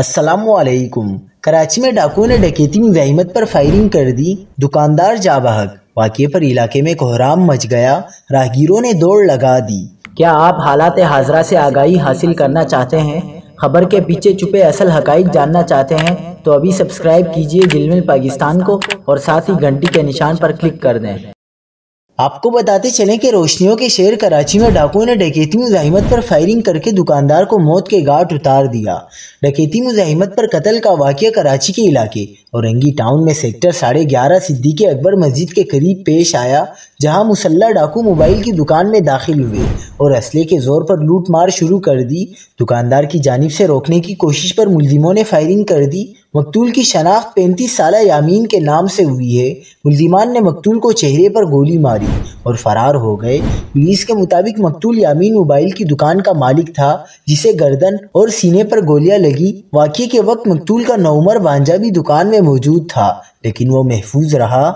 السلام علیکم۔ کراچی میں ڈاکوؤں نے ڈکیتی مزاحمت پر فائرنگ کر دی، دکاندار جاں بحق۔ واقعے پر علاقے میں کوہرام مچ گیا، راہگیروں نے دوڑ لگا دی۔ کیا آپ حالات حاضرہ سے آگاہی حاصل کرنا چاہتے ہیں؟ خبر کے پیچھے چھپے اصل حقائق جاننا چاہتے ہیں تو ابھی سبسکرائب کیجئے جلمل پاکستان کو اور ساتھ ہی گھنٹی کے نشان پر کلک کر دیں۔ آپ کو بتاتے چلیں کہ روشنیوں کے شہر کراچی میں ڈاکوؤں نے ڈکیتی مزاحمت پر فائرنگ کر کے دکاندار کو موت کے گھاٹ اتار دیا۔ ڈکیتی مزاحمت پر قتل کا واقعہ کراچی کے علاقے اورنگی ٹاؤن میں سیکٹر 11:30 صدیق اکبر مسجد کے قریب پیش آیا، جہاں مسلح ڈاکو موبائل کی دکان میں داخل ہوئے اور اسلحے کے زور پر لوٹ مار شروع کر دی۔ دکاندار کی جانب سے روکنے کی کوشش پر ملزموں نے فائرنگ کر دی۔ مقتول کی شناخت 35 سالہ یامین کے نام سے ہوئی ہے۔ ملزمان نے مقتول کو چہرے پر گولی ماری اور فرار ہو گئے۔ پولیس کے مطابق مقتول یامین موبائل کی دکان کا مالک تھا، جسے گردن اور سینے پر گولیاں لگی۔ واقعے کے وقت مقتول کا نوعمر بھانجا بھی دکان میں موجود تھا، لیکن وہ محفوظ رہا۔